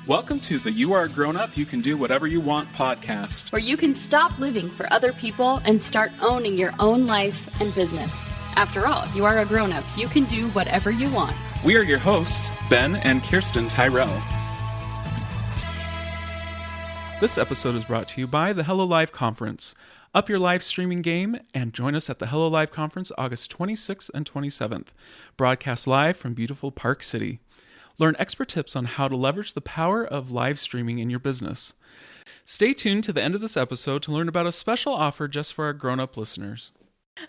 Welcome to the You Are a Grown Up, You Can Do Whatever You Want podcast, where you can stop living for other people and start owning your own life and business. After all, if you are a grown up, you can do whatever you want. We are your hosts, Ben and Kirsten Tyrell. This episode is brought to you by the Hello Live Conference. Up your live streaming game and join us at the Hello Live Conference August 26th and 27th. Broadcast live from beautiful Park City. Learn expert tips on how to leverage the power of live streaming in your business. Stay tuned to the end of this episode to learn about a special offer just for our grown-up listeners.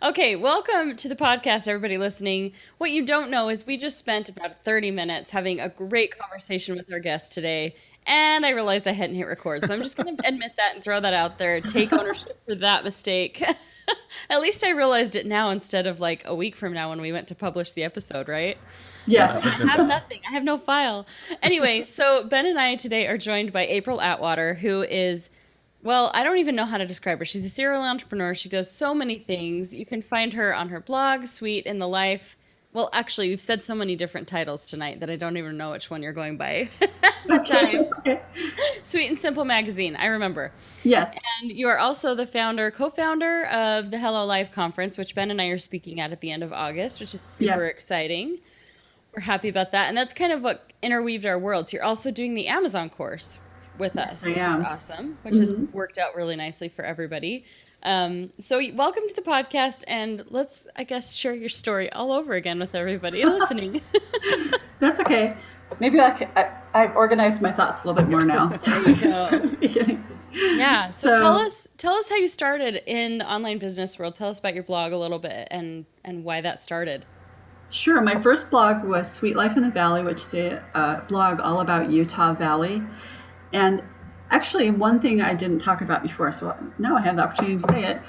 Okay, welcome to the podcast, everybody listening. What you don't know is we just spent about 30 minutes having a great conversation with our guest today, and I realized I hadn't hit record, so I'm just going to admit that and throw that out there, take ownership for that mistake. At least I realized it now instead of like a week from now when we went to publish the episode, right? Yes. I have nothing. I have no file. Anyway, so Ben and I today are joined by April Atwater, who is, well, I don't even know how to describe her. She's a serial entrepreneur. She does so many things. You can find her on her blog, Sweet in the Life. Well, actually, we've said so many different titles tonight that I don't even know which one you're going by at the time. Okay. Sweet and Simple Magazine, I remember. Yes. And you are also the co-founder of the Hello Live Conference, which Ben and I are speaking at the end of August, which is super exciting. We're happy about that. And that's kind of what interweaved our worlds. You're also doing the Amazon course with us, which is awesome, which has worked out really nicely for everybody. So welcome to the podcast, and let's, I guess, share your story all over again with everybody listening. That's okay. Maybe I've organized my thoughts a little bit more now. There you go. Yeah. So tell us how you started in the online business world. Tell us about your blog a little bit and why that started. Sure. My first blog was Sweet Life in the Valley, which is a blog all about Utah Valley. And actually, one thing I didn't talk about before, so now I have the opportunity to say it.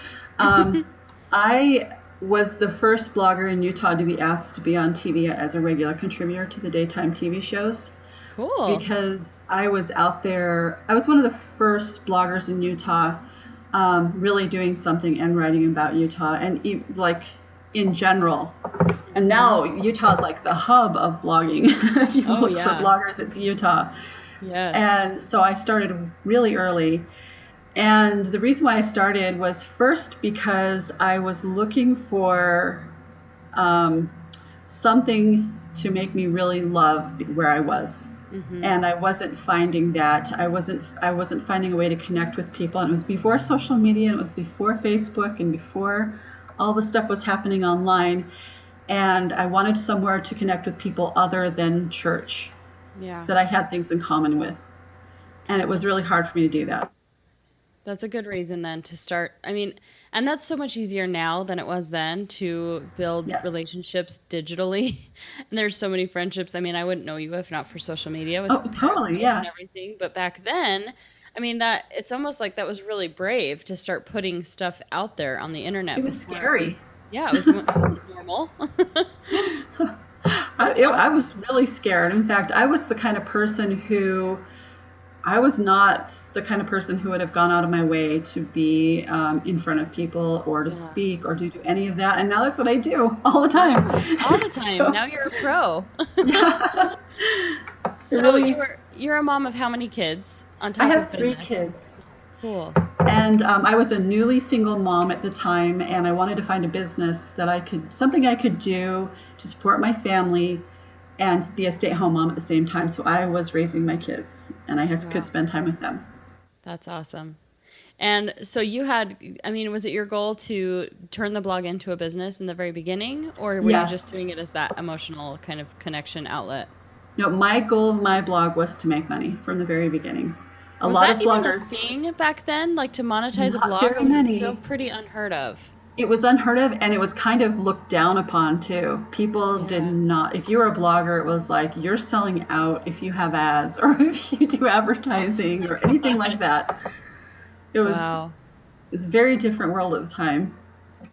I was the first blogger in Utah to be asked to be on TV as a regular contributor to the daytime TV shows. Cool. Because I was out there, I was one of the first bloggers in Utah really doing something and writing about Utah and in general. And now Utah is like the hub of blogging. If you look for bloggers, it's Utah. Yes. And so I started really early. And the reason why I started was first because I was looking for something to make me really love where I was. Mm-hmm. And I wasn't finding that. I wasn't finding a way to connect with people. And it was before social media, and it was before Facebook, and before all the stuff was happening online. And I wanted somewhere to connect with people other than church. Yeah. That I had things in common with. And it was really hard for me to do that. That's a good reason then to start. I mean, and that's so much easier now than it was then to build relationships digitally. And there's so many friendships. I mean, I wouldn't know you if not for social media with totally, yeah. and everything. But back then, I mean, that it's almost like that was really brave to start putting stuff out there on the internet. It was scary. It was normal. I was really scared. In fact, I was the kind of person who, I was not the kind of person who would have gone out of my way to be in front of people or to speak or to do any of that. And now that's what I do all the time. All the time. So, now you're a pro. Yeah. So really, you're a mom of how many kids on top of business? I have 3 kids. Cool. And I was a newly single mom at the time, and I wanted to find a business that something I could do to support my family and be a stay-at-home mom at the same time. So I was raising my kids, and I could spend time with them. That's awesome. And so was it your goal to turn the blog into a business in the very beginning, or were you just doing it as that emotional kind of connection outlet? No, my goal of my blog was to make money from the very beginning. Was that even a thing back then, like to monetize a blog, or was it still pretty unheard of? It was unheard of, and it was kind of looked down upon too. People did not, if you were a blogger, it was like, you're selling out if you have ads or if you do advertising or anything like that. It was a very different world at the time.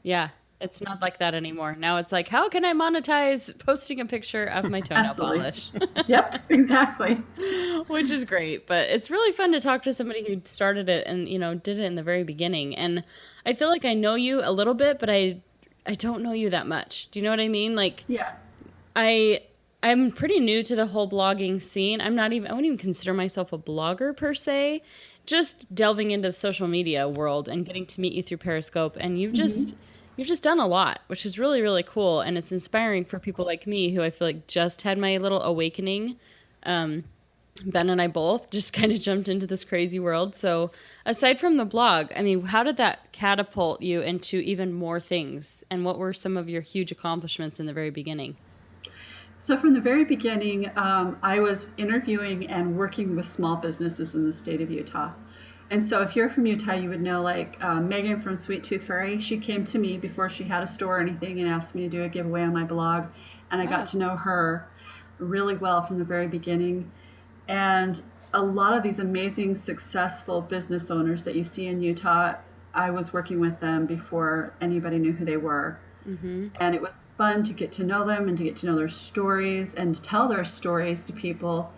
Yeah. It's not like that anymore. Now it's like, how can I monetize posting a picture of my toenail polish? Yep, exactly. Which is great. But it's really fun to talk to somebody who started it and, did it in the very beginning. And I feel like I know you a little bit, but I don't know you that much. Do you know what I mean? Like, yeah. I'm pretty new to the whole blogging scene. I wouldn't even consider myself a blogger per se. Just delving into the social media world and getting to meet you through Periscope. And you've just done a lot, which is really, really cool. And it's inspiring for people like me who I feel like just had my little awakening. Ben and I both just kind of jumped into this crazy world. So aside from the blog, I mean, how did that catapult you into even more things? And what were some of your huge accomplishments in the very beginning? So from the very beginning, I was interviewing and working with small businesses in the state of Utah. And so if you're from Utah, you would know like Megan from Sweet Tooth Fairy. She came to me before she had a store or anything and asked me to do a giveaway on my blog. And I got to know her really well from the very beginning. And a lot of these amazing, successful business owners that you see in Utah, I was working with them before anybody knew who they were. Mm-hmm. And it was fun to get to know them and to get to know their stories and to tell their stories to people.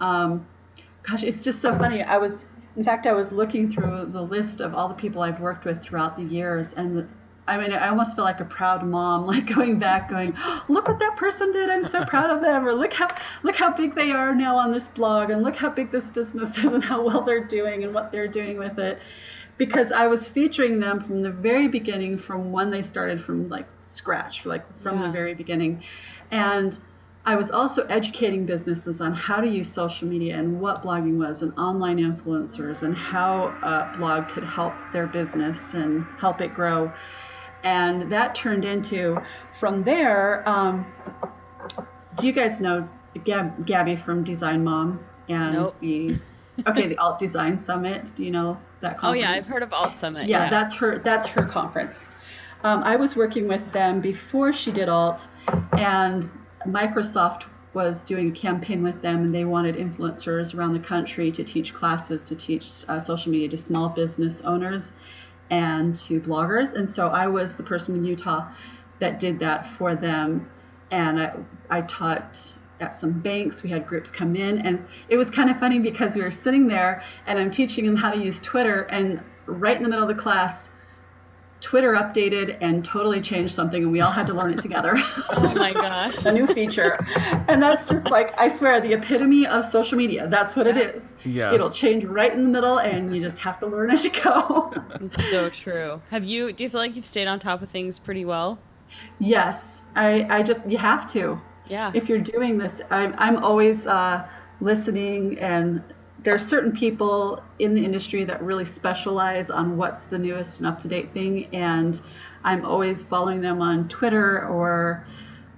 Gosh, it's just so funny. I was looking through the list of all the people I've worked with throughout the years, and I almost feel like a proud mom, like going back, going, oh, look what that person did. I'm so proud of them. Or look how big they are now on this blog, and look how big this business is and how well they're doing and what they're doing with it. Because I was featuring them from the very beginning, from when they started from like scratch, like from the very beginning. And I was also educating businesses on how to use social media and what blogging was and online influencers and how a blog could help their business and help it grow. And that turned into, from there, do you guys know Gabby from Design Mom and nope. the Alt Design Summit? Do you know that conference? Oh yeah, I've heard of Alt Summit. Yeah, that's her conference. I was working with them before she did Alt, and Microsoft was doing a campaign with them, and they wanted influencers around the country to teach classes, to teach social media to small business owners and to bloggers. And so I was the person in Utah that did that for them. And I taught at some banks. We had groups come in, and it was kind of funny because we were sitting there and I'm teaching them how to use Twitter, and right in the middle of the class, Twitter updated and totally changed something, and we all had to learn it together. Oh my gosh. A new feature. And that's just like, I swear, the epitome of social media. That's what it is. Yeah. It'll change right in the middle, and you just have to learn as you go. It's so true. Do you feel like you've stayed on top of things pretty well? Yes. You have to. Yeah. If you're doing this, I'm always listening, and there are certain people in the industry that really specialize on what's the newest and up-to-date thing, and I'm always following them on Twitter or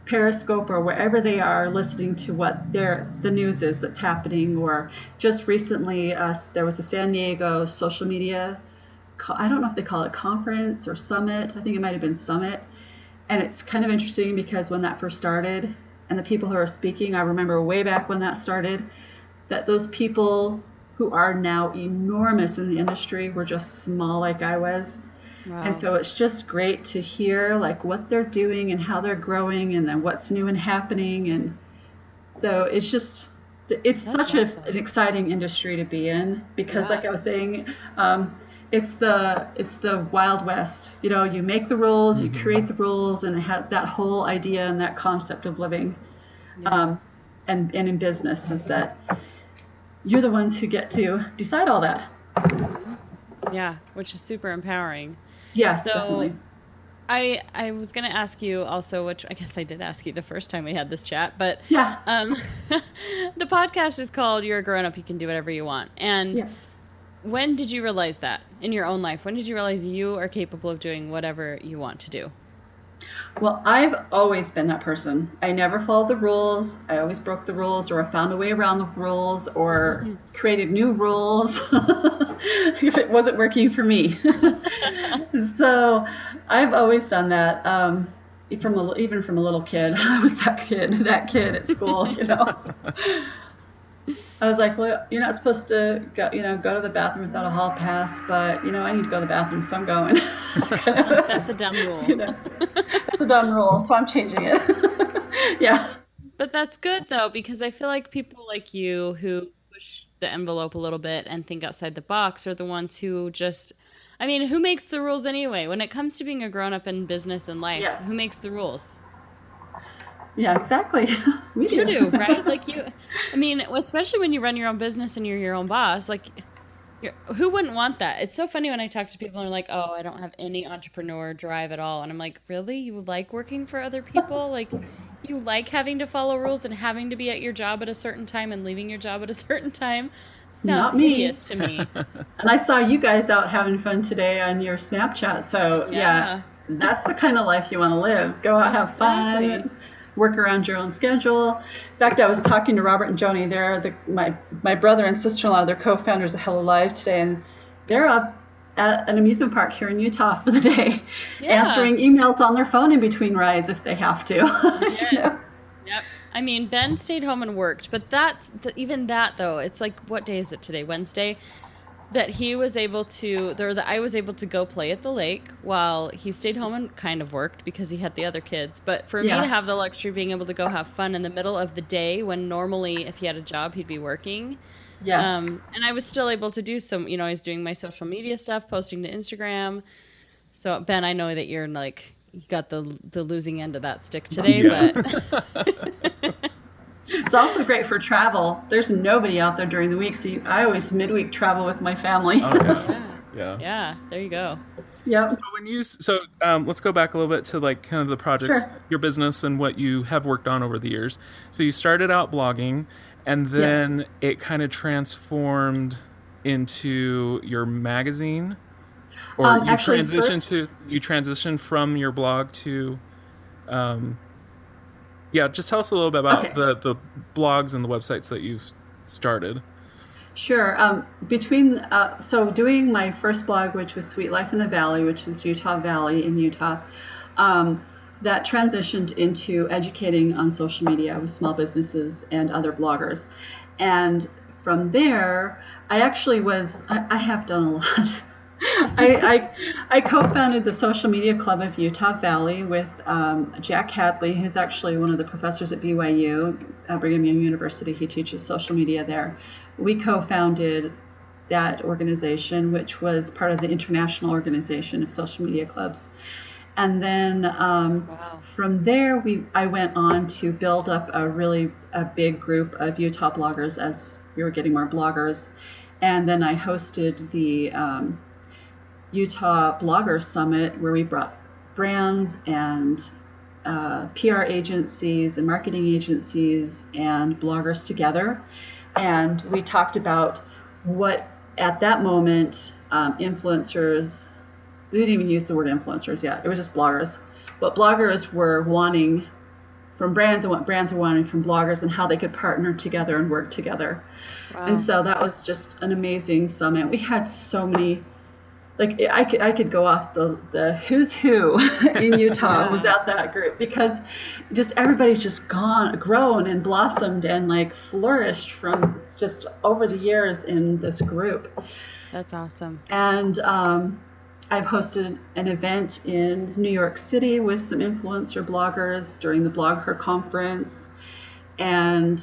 Periscope or wherever they are, listening to what the news is that's happening. Or just recently, there was a San Diego social media, I don't know if they call it conference or summit. I think it might have been summit. And it's kind of interesting because when that first started, and the people who are speaking, I remember way back when that started, that those people who are now enormous in the industry were just small like I was. Wow. And so it's just great to hear like what they're doing and how they're growing, and then what's new and happening. And so it's such awesome. An exciting industry to be in, because like I was saying, it's the Wild West. You know, you make the rules, you create the rules, and have that whole idea and that concept of living. And in business is that you're the ones who get to decide all that. Yeah, which is super empowering. Yes, definitely. I was going to ask you also, which I guess I did ask you the first time we had this chat, but yeah. The podcast is called You're a Grown Up, You Can Do Whatever You Want. And yes. When did you realize that in your own life? When did you realize you are capable of doing whatever you want to do? Well, I've always been that person. I never followed the rules. I always broke the rules, or I found a way around the rules, or created new rules if it wasn't working for me. So I've always done that. Even from a little kid, I was that kid at school, you know. I was like, well, you're not supposed to go to the bathroom without a hall pass, but, I need to go to the bathroom, so I'm going. That's a dumb rule. It's a dumb rule, so I'm changing it. Yeah. But that's good, though, because I feel like people like you who push the envelope a little bit and think outside the box are the ones who who makes the rules anyway? When it comes to being a grown-up in business and life, Who makes the rules? Yeah, exactly. We do. You do, right? Like I mean, especially when you run your own business and you're your own boss, like who wouldn't want that? It's so funny when I talk to people and they're like, "Oh, I don't have any entrepreneur drive at all." And I'm like, "Really? You like working for other people? Like you like having to follow rules and having to be at your job at a certain time and leaving your job at a certain time? Sounds Not me. hideous to me." And I saw you guys out having fun today on your Snapchat. So, yeah, Yeah, that's the kind of life you want to live. Go out, have exactly. fun, work around your own schedule. In fact, I was talking to Robert and Joni. They're my brother and sister-in-law. They're co-founders of Hello Live today, and they're up at an amusement park here in Utah for the day, Yeah. answering emails on their phone in between rides if they have to. You Yes. know? Yep. I mean, Ben stayed home and worked, but even that though, it's like, what day is it today? Wednesday? That he was able to, or that I was able to go play at the lake while he stayed home and kind of worked because he had the other kids. But for me to Yeah. have the luxury of being able to go have fun in the middle of the day when normally if he had a job, he'd be working. Yes. And I was still able to do some, I was doing my social media stuff, posting to Instagram. So Ben, I know that you're like, you got the losing end of that stick today, Yeah. but It's also great for travel. There's nobody out there during the week, so I always midweek travel with my family. Oh yeah. yeah. Yeah. Yeah, there you go. So Yep. let's go back a little bit to like kind of the projects, Sure. your business, and what you have worked on over the years. So you started out blogging, and Yes. then it kind of transformed into your magazine, or Actually, first, you transitioned from your blog to, yeah. Just tell us a little bit about okay. the blogs and the websites that you've started. Sure. So doing my first blog, which was Sweet Life in the Valley, which is Utah Valley in Utah, um, that transitioned into educating on social media with small businesses and other bloggers. And from there, I have done a lot. I co-founded the Social Media Club of Utah Valley with Jack Hadley, who's actually one of the professors at BYU, Brigham Young University. He teaches social media there. We co-founded that organization, which was part of the International Organization of Social Media Clubs. And then Wow. from there, I went on to build up a big group of Utah bloggers as we were getting more bloggers. And then I hosted the Utah Blogger Summit, where we brought brands and PR agencies and marketing agencies and bloggers together. And we talked about what, at that moment, influencers, we didn't even use the word influencers yet, it was just bloggers. What bloggers were wanting from brands and what brands were wanting from bloggers and how they could partner together and work together. Wow. And so that was just an amazing summit. We had so many, like I could go off the who's who in Utah was at that group, because just everybody's just grown and blossomed and like flourished from just over the years in this group. That's awesome. And I've hosted an event in New York City with some influencer bloggers during the Blog Her conference, and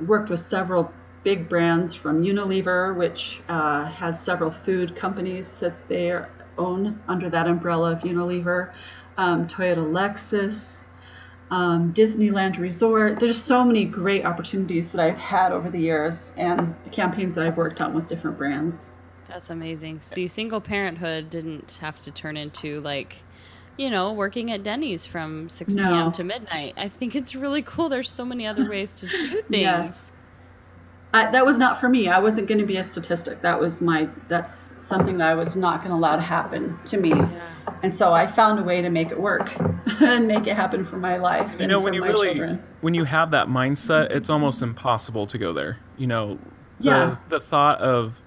worked with several big brands from Unilever, which has several food companies that they own under that umbrella of Unilever, Toyota Lexus, Disneyland Resort. There's so many great opportunities that I've had over the years and campaigns that I've worked on with different brands. That's amazing. See, single parenthood didn't have to turn into like, working at Denny's from 6 p.m. No. to midnight. I think it's really cool. There's so many other ways to do things. Yes. That was not for me. I wasn't going to be a statistic. That's something that I was not going to allow to happen to me. Yeah. And so I found a way to make it work and make it happen for my life and for my children. When you have that mindset, it's almost impossible to go there. Yeah. The thought of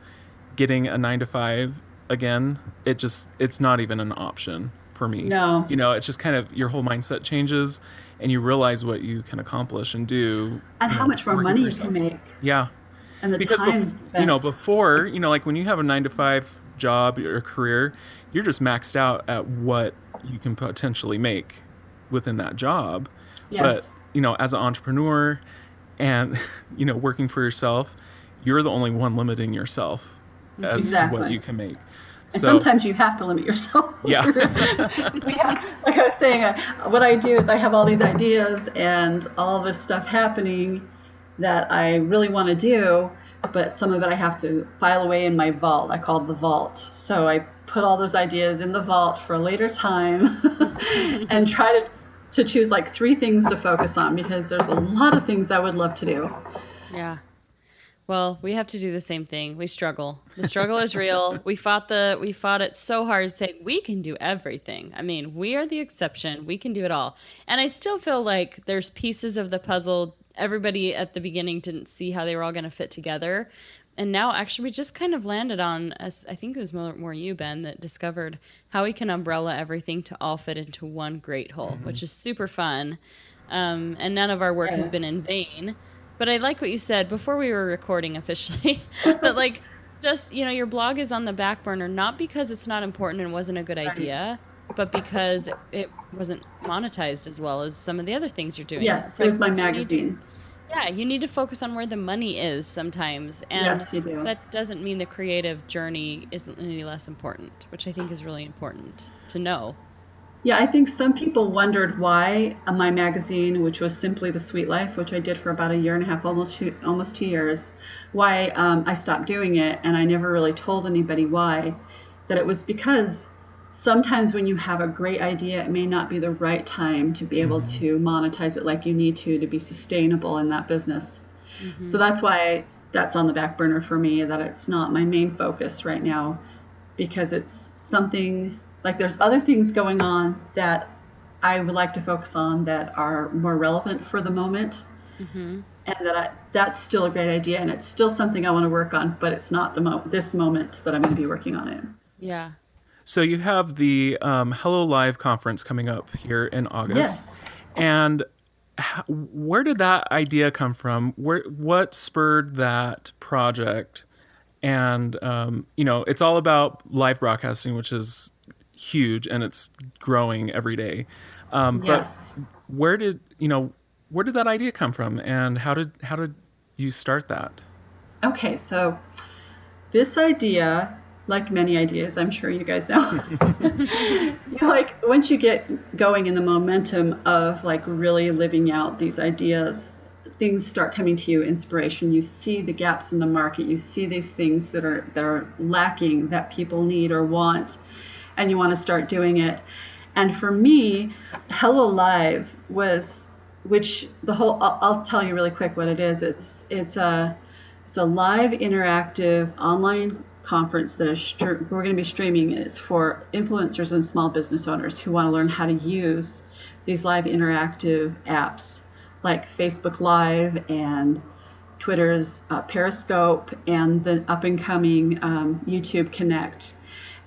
getting a 9 to 5 again, it's not even an option for me. No. It's just kind of your whole mindset changes and you realize what you can accomplish and do. And how much more money you can make. Yeah. And the Because time spent. before, like when you have a 9 to 5 job or career, you're just maxed out at what you can potentially make within that job. Yes. But, as an entrepreneur and, working for yourself, you're the only one limiting yourself as Exactly. what you can make. And sometimes you have to limit yourself. Yeah. Like I was saying, what I do is I have all these ideas and all this stuff happening that I really want to do, but some of it I have to file away in my vault. I call it the vault. So I put all those ideas in the vault for a later time and try to choose like 3 things to focus on, because there's a lot of things I would love to do. Yeah. Well, we have to do the same thing. We struggle. The struggle is real. We fought it so hard saying we can do everything. I mean, we are the exception. We can do it all. And I still feel like there's pieces of the puzzle. Everybody at the beginning didn't see how they were all going to fit together. And now actually we just kind of landed on, I think it was more you, Ben, that discovered how we can umbrella everything to all fit into one great whole, which is super fun. And none of our work has been in vain. But I like what you said before we were recording officially, that like just, your blog is on the back burner, not because it's not important and wasn't a good idea, but because it wasn't monetized as well as some of the other things you're doing. Yes, it was my magazine. You need to focus on where the money is sometimes. And yes, you do. That doesn't mean the creative journey isn't any less important, which I think is really important to know. Yeah, I think some people wondered why my magazine, which was simply The Sweet Life, which I did for about 1.5 years, almost 2 years, why I stopped doing it. And I never really told anybody why. That it was because sometimes when you have a great idea, it may not be the right time to be able to monetize it like you need to be sustainable in that business. So that's why that's on the back burner for me, that it's not my main focus right now, because it's something... Like there's other things going on that I would like to focus on that are more relevant for the moment. And that's still a great idea, and it's still something I want to work on, but it's not this moment that I'm going to be working on it. Yeah. So you have the Hello Live conference coming up here in August. Yes. And where did that idea come from? What spurred that project? And, it's all about live broadcasting, which is huge and it's growing every day. Yes. But where did that idea come from, and how did you start that? Okay, so this idea, like many ideas, I'm sure you guys know, like once you get going in the momentum of like really living out these ideas, things start coming to you, inspiration. You see the gaps in the market. You see these things that are lacking, that people need or want, and you want to start doing it. And for me, Hello Live was, I'll tell you really quick what it is. It's a live interactive online conference that we're going to be streaming. It's for influencers and small business owners who want to learn how to use these live interactive apps like Facebook Live and Twitter's Periscope and the up and coming YouTube Connect.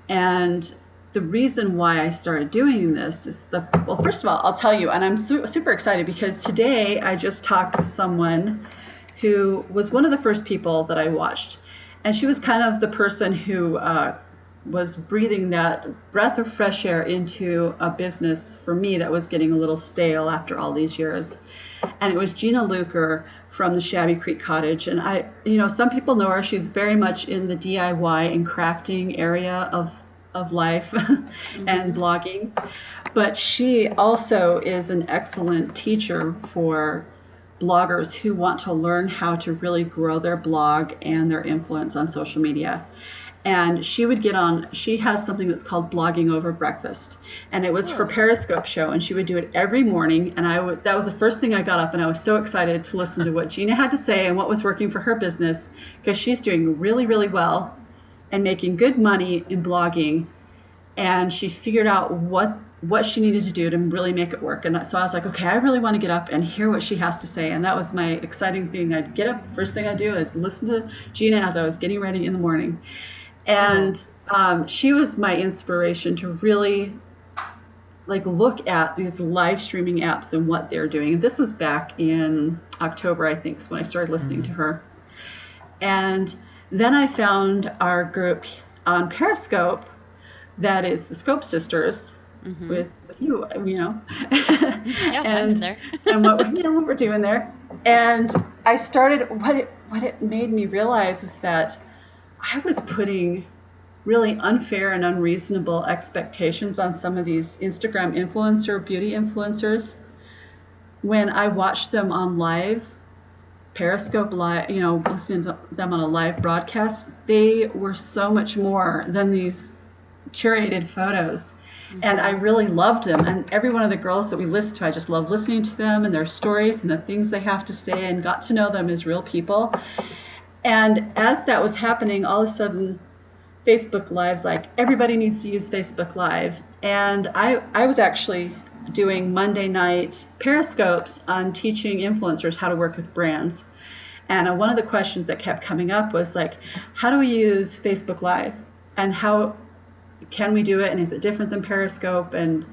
And the reason why I started doing this is first of all, I'll tell you, and I'm super excited because today I just talked with someone who was one of the first people that I watched. And she was kind of the person who was breathing that breath of fresh air into a business for me that was getting a little stale after all these years. And it was Gina Luker from the Shabby Creek Cottage. And some people know her. She's very much in the DIY and crafting area of life and blogging. But she also is an excellent teacher for bloggers who want to learn how to really grow their blog and their influence on social media. And she has something that's called Blogging Over Breakfast. And it was her Periscope show, and she would do it every morning. And that was the first thing I got up, and I was so excited to listen to what Gina had to say and what was working for her business, because she's doing really, really well and making good money in blogging. And she figured out what she needed to do to really make it work. And so I was like, okay, I really want to get up and hear what she has to say. And that was my exciting thing. I'd get up, first thing I'd do is listen to Gina as I was getting ready in the morning. And she was my inspiration to really look at these live streaming apps and what they're doing. And this was back in October, I think, is when I started listening to her. And then I found our group on Periscope that is the Scope Sisters, with you, Yeah, and there. and what we're doing there. And I started, what it made me realize is that I was putting really unfair and unreasonable expectations on some of these Instagram beauty influencers. When I watched them on live, Periscope live, listening to them on a live broadcast, they were so much more than these curated photos. Mm-hmm. And I really loved them. And every one of the girls that we listened to, I just loved listening to them and their stories and the things they have to say, and got to know them as real people. And as that was happening, all of a sudden, Facebook Live's like, everybody needs to use Facebook Live. And I was actually doing Monday night Periscopes on teaching influencers how to work with brands. And one of the questions that kept coming up was like, how do we use Facebook Live? And how can we do it? And is it different than Periscope? And,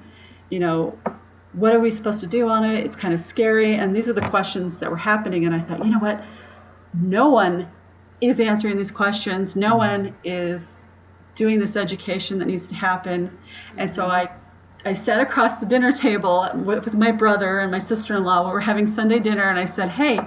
what are we supposed to do on it? It's kind of scary. And these are the questions that were happening. And I thought, you know what? No one is answering these questions. No one is doing this education that needs to happen. And so I sat across the dinner table with my brother and my sister-in-law when we're having Sunday dinner, and I said, hey,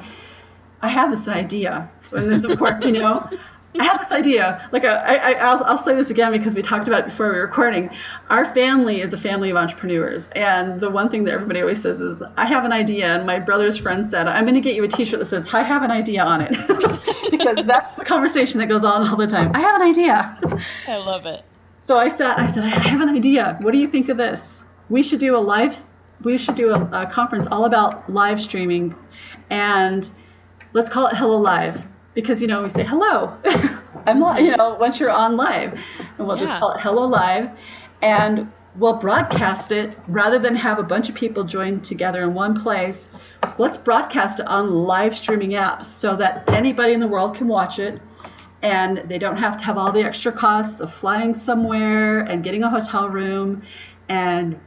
I have this idea. And this, of course, I have this idea. Like, I'll say this again because we talked about it before we were recording. Our family is a family of entrepreneurs. And the one thing that everybody always says is, I have an idea. And my brother's friend said, I'm going to get you a t-shirt that says, I have an idea on it. Because that's the conversation that goes on all the time. I have an idea. I love it. So I said, I have an idea. What do you think of this? We should do a conference all about live streaming, and let's call it Hello Live, because we say hello. I'm once you're on live, and we'll just call it Hello Live, and we'll broadcast it rather than have a bunch of people join together in one place. Let's broadcast it on live streaming apps so that anybody in the world can watch it. And they don't have to have all the extra costs of flying somewhere and getting a hotel room and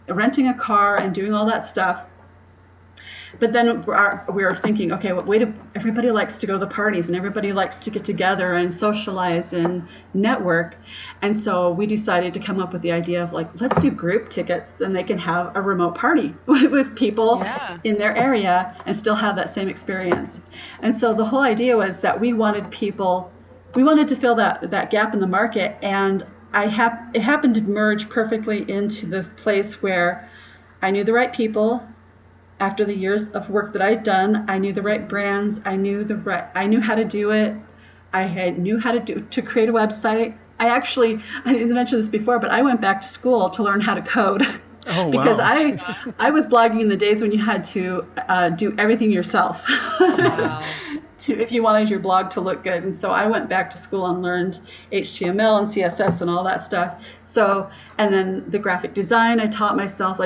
renting a car and doing all that stuff. But then we were thinking, okay, everybody likes to go to the parties and everybody likes to get together and socialize and network. And so we decided to come up with the idea of let's do group tickets, and they can have a remote party with people in their area and still have that same experience. And so the whole idea was that we wanted to fill that gap in the market, and it happened to merge perfectly into the place where I knew the right people. After the years of work that I'd done, I knew the right brands. I knew how to do it. I knew how to create a website. I didn't mention this before, but I went back to school to learn how to code. Oh, because wow. I was blogging in the days when you had to do everything yourself. Wow. If you wanted your blog to look good. And so I went back to school and learned HTML and CSS and all that stuff. So, and then the graphic design I taught myself,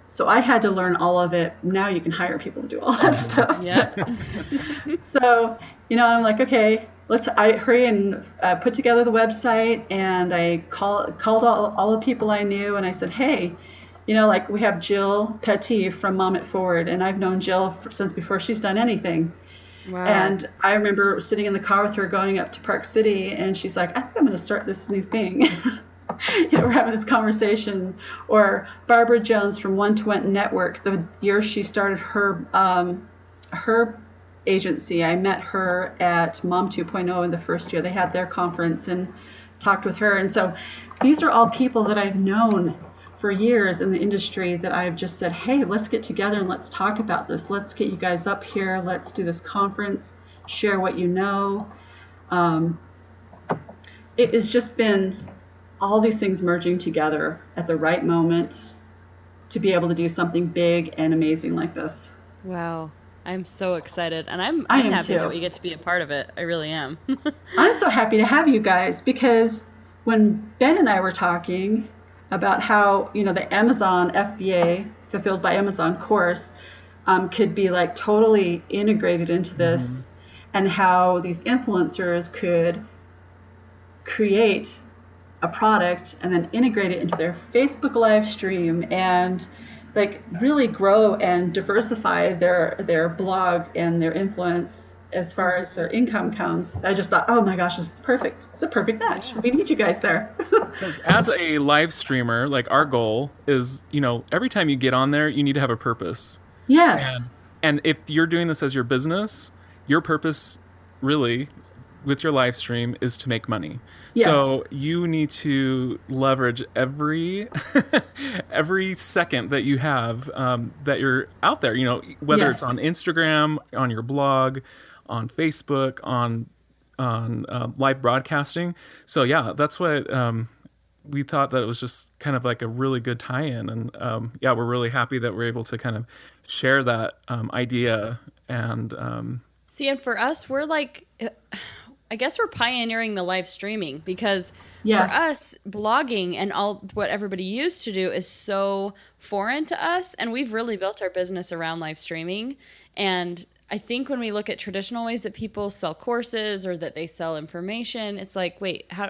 so I had to learn all of it. Now you can hire people to do all that stuff. Yep. So, I'm like, okay, I hurry and put together the website, and I called all the people I knew, and I said, hey, we have Jill Petty from Mom It Forward, and I've known Jill since before she's done anything. Wow. And I remember sitting in the car with her going up to Park City, and she's like, I think I'm going to start this new thing. We're having this conversation. Or Barbara Jones from One to One Network, the year she started her agency, I met her at Mom 2.0 in the first year. They had their conference and talked with her. And so these are all people that I've known for years in the industry that I've just said, hey, let's get together and let's talk about this. Let's get you guys up here. Let's do this conference, share what you know. It has just been all these things merging together at the right moment to be able to do something big and amazing like this. Wow. I'm so excited, and I'm happy too. that we get to be a part of it. I really am. I'm so happy to have you guys, because when Ben and I were talking about how, the Amazon FBA, Fulfilled by Amazon course, could be totally integrated into this, and how these influencers could create a product and then integrate it into their Facebook live stream and really grow and diversify their blog and their influence as far as their income comes. I just thought, oh my gosh, this is perfect. It's a perfect match. We need you guys there. Because as a live streamer, our goal is, every time you get on there, you need to have a purpose. Yes. And if you're doing this as your business, your purpose really with your live stream is to make money. Yes. So you need to leverage every every second that you have, that you're out there. Whether it's on Instagram, on your blog, on Facebook, on live broadcasting. So yeah, that's what we thought, that it was just kind of like a really good tie-in, and yeah, we're really happy that we're able to kind of share that idea. And see, and for us, we're like, I guess we're pioneering the live streaming, because for us, blogging and all what everybody used to do is so foreign to us, and we've really built our business around live streaming. And I think when we look at traditional ways that people sell courses or that they sell information, it's like, wait, how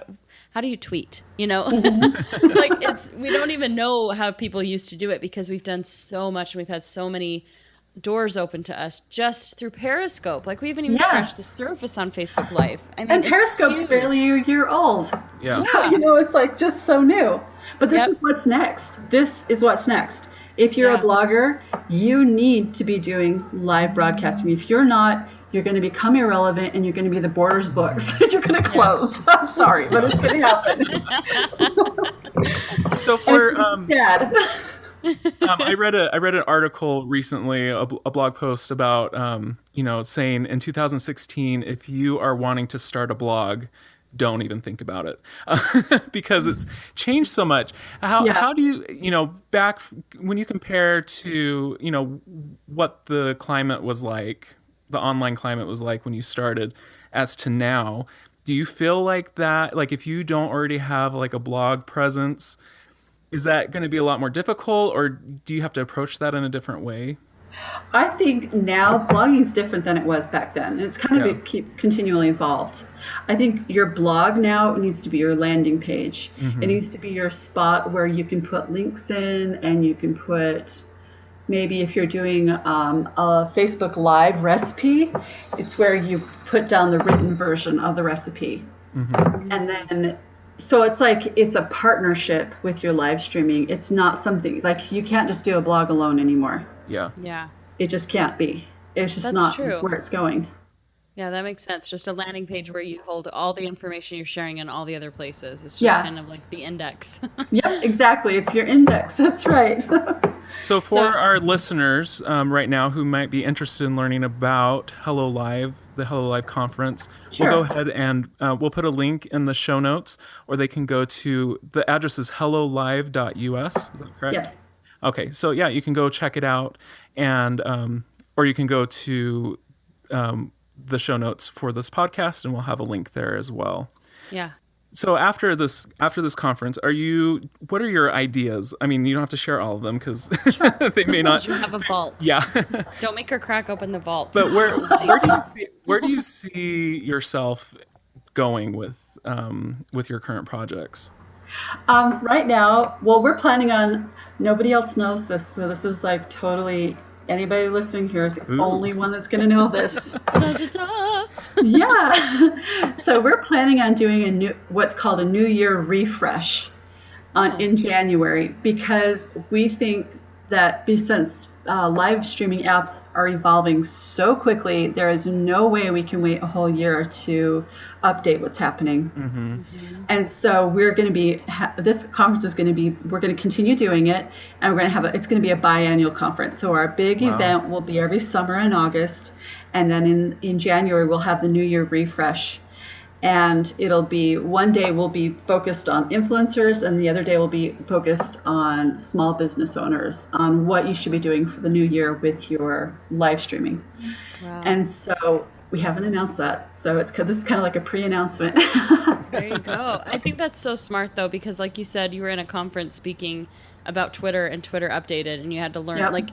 do you tweet? Like we don't even know how people used to do it, because we've done so much and we've had so many doors open to us just through Periscope. Like we haven't even scratched the surface on Facebook Live. I mean, and Periscope's huge. Barely a year old. Yeah. So, it's like just so new. But this is what's next. This is what's next. If you're a blogger, you need to be doing live broadcasting. If you're not, you're going to become irrelevant, and you're going to be the Borders books. You're going to close. I'm sorry, but it's going to happen. So for sad. I read an article recently, a blog post about saying in 2016, if you are wanting to start a blog, don't even think about it, because it's changed so much. How do you back when you compare to what the climate was like, the online climate was like when you started, as to now? Do you feel like that, like if you don't already have like a blog presence, is that going to be a lot more difficult, or do you have to approach that in a different way? I think now blogging is different than it was back then. And it's kind of continually evolved. I think your blog now needs to be your landing page. Mm-hmm. It needs to be your spot where you can put links in, and you can put, maybe if you're doing a Facebook Live recipe, it's where you put down the written version of the recipe. Mm-hmm. And then, so it's like it's a partnership with your live streaming. It's not something like you can't just do a blog alone anymore. Yeah. It just can't be. It's just not where it's going. Yeah, that makes sense. Just a landing page where you hold all the information you're sharing in all the other places. It's just kind of like the index. Yeah, exactly. It's your index. That's right. So for our listeners right now who might be interested in learning about Hello Live, the Hello Live conference, we'll go ahead and we'll put a link in the show notes, or they can go to, the address is hellolive.us. Is that correct? Yes. Okay, so yeah, you can go check it out, and or you can go to the show notes for this podcast, and we'll have a link there as well. Yeah. So after this conference, what are your ideas? I mean, you don't have to share all of them, because they may not. You have a vault. Yeah. Don't make her crack open the vault. But where do you see yourself going with your current projects? Right now, well, we're planning on, nobody else knows this, so this is like totally, anybody listening here is the only one that's going to know this. Da, da, da. Yeah. So we're planning on doing what's called a New Year refresh in January, because we think that since live streaming apps are evolving so quickly, there is no way we can wait a whole year to update what's happening. Mm-hmm. Mm-hmm. And so we're going to be, this conference is going to be, we're going to continue doing it, and we're going to have it's going to be a biannual conference. So our big event will be every summer in August, and then in January we'll have the New Year refresh. And it'll be, one day will be focused on influencers, and the other day will be focused on small business owners, on what you should be doing for the new year with your live streaming. Wow. And so we haven't announced that. So this is kind of like a pre-announcement. There you go. I think that's so smart, though, because like you said, you were in a conference speaking about Twitter, and Twitter updated, and you had to learn. Yep.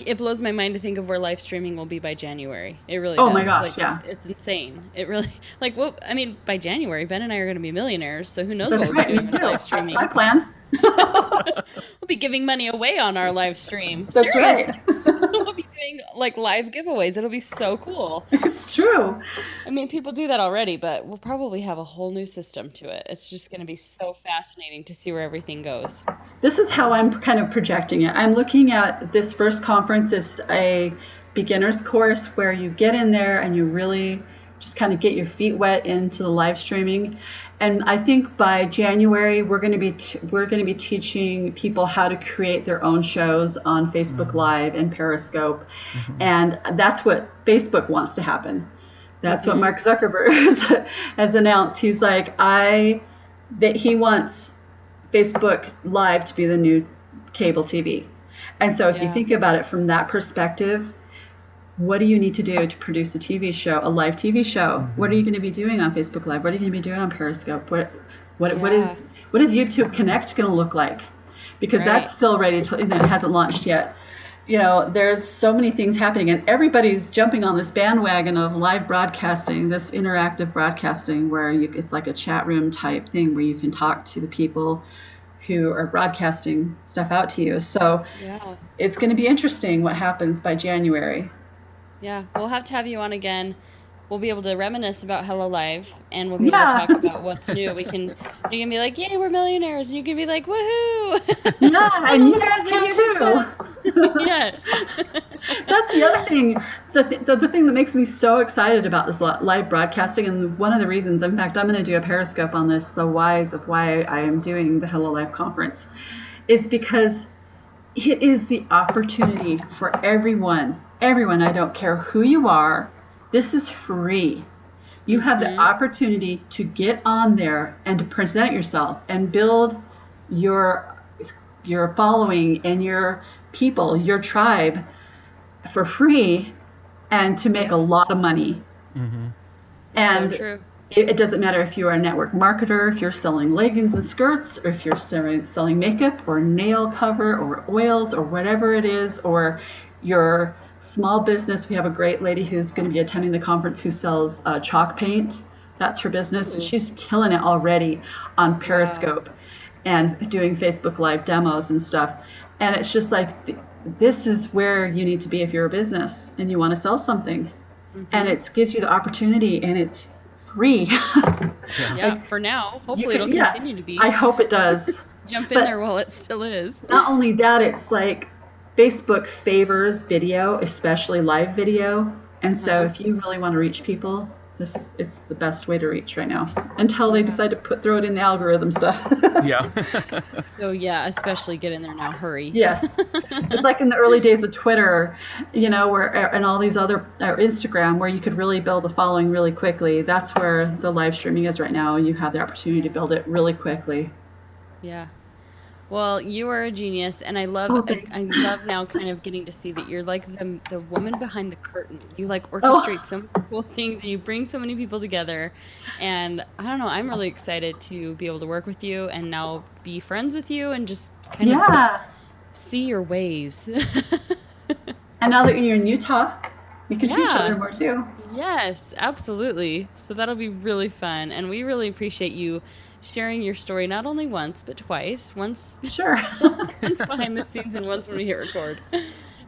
It blows my mind to think of where live streaming will be by January. It really does. Oh my gosh, It's insane. It really, by January, Ben and I are going to be millionaires, so who knows That's what we'll be doing with live streaming. That's my plan. We'll be giving money away on our live stream. That's Seriously. right. We'll be doing live giveaways. It'll be so cool. It's true. I mean, people do that already, but we'll probably have a whole new system to it. It's just going to be so fascinating to see where everything goes. This is how I'm kind of projecting it. I'm looking at this first conference as a beginner's course where you get in there and you really just kind of get your feet wet into the live streaming. And I think by January we're going to be teaching people how to create their own shows on Facebook Live and Periscope, and that's what Facebook wants to happen. That's what Mark Zuckerberg has announced. He's like, that he wants Facebook Live to be the new cable TV. And so if you think about it from that perspective, what do you need to do to produce a TV show, a live TV show? What are you going to be doing on Facebook Live? What are you going to be doing on Periscope? What is YouTube Connect going to look like? Because that's still ready to, it hasn't launched yet. There's so many things happening, and everybody's jumping on this bandwagon of live broadcasting, this interactive broadcasting where it's like a chat room type thing where you can talk to the people who are broadcasting stuff out to you. So it's going to be interesting what happens by January. Yeah, we'll have to have you on again. We'll be able to reminisce about Hello Live, and we'll be able to talk about what's new. You can be like, "Yay, we're millionaires," and you can be like, "Woohoo!" Yeah, and you guys can too. Yes. That's the other thing. The thing that makes me so excited about this live broadcasting, and one of the reasons, in fact, I'm going to do a Periscope on this, the whys of why I am doing the Hello Live conference, is because it is the opportunity for everyone, I don't care who you are. This is free. You have the opportunity to get on there and to present yourself and build your following and your people, your tribe for free, and to make a lot of money. And so true. It doesn't matter if you're a network marketer, if you're selling leggings and skirts, or if you're selling makeup or nail cover or oils or whatever it is, or your small business. We have a great lady who's going to be attending the conference who sells chalk paint. That's her business. And she's killing it already on Periscope and doing Facebook Live demos and stuff. And it's just like, this is where you need to be if you're a business and you want to sell something. And it gives you the opportunity, and it's free. For now. Hopefully it'll continue to be. I hope it does. Jump in there while it still is. Not only that, it's like Facebook favors video, especially live video. And so if you really want to reach people, this is the best way to reach right now, until they decide to throw it in the algorithm stuff. So especially get in there now. Hurry. Yes. It's like in the early days of Twitter, where, and all these other, or Instagram, where you could really build a following really quickly. That's where the live streaming is right now. You have the opportunity to build it really quickly. Yeah. Well, you are a genius, and I love now kind of getting to see that you're like the woman behind the curtain. You like orchestrate so many cool things, and you bring so many people together. And I don't know, I'm really excited to be able to work with you and now be friends with you and just kind of see your ways. And now that you're in Utah, we can see each other more too. Yes, absolutely. So that'll be really fun, and we really appreciate you sharing your story not only once but twice. Once behind the scenes and once when we hit record.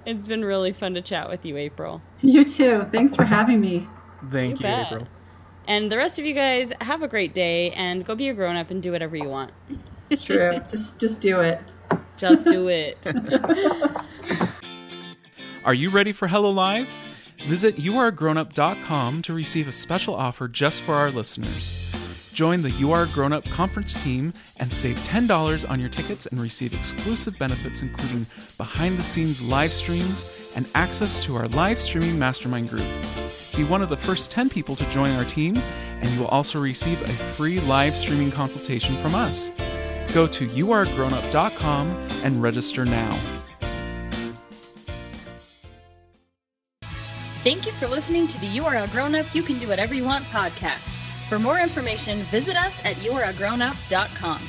It's been really fun to chat with you, April. You too. Thanks for having me. Thank you, April. And the rest of you guys, have a great day, and go be a grown-up and do whatever you want. It's true. Just do it. Just do it. Are you ready for Hello Live? Visit youaregrownup.com to receive a special offer just for our listeners. Join the You Are Grown Up conference team and save $10 on your tickets and receive exclusive benefits, including behind-the-scenes live streams and access to our live streaming mastermind group. Be one of the first 10 people to join our team, and you will also receive a free live streaming consultation from us. Go to youaregrownup.com and register now. Thank you for listening to the You Are a Grown Up, You Can Do Whatever You Want podcast. For more information, visit us at youareagrownup.com.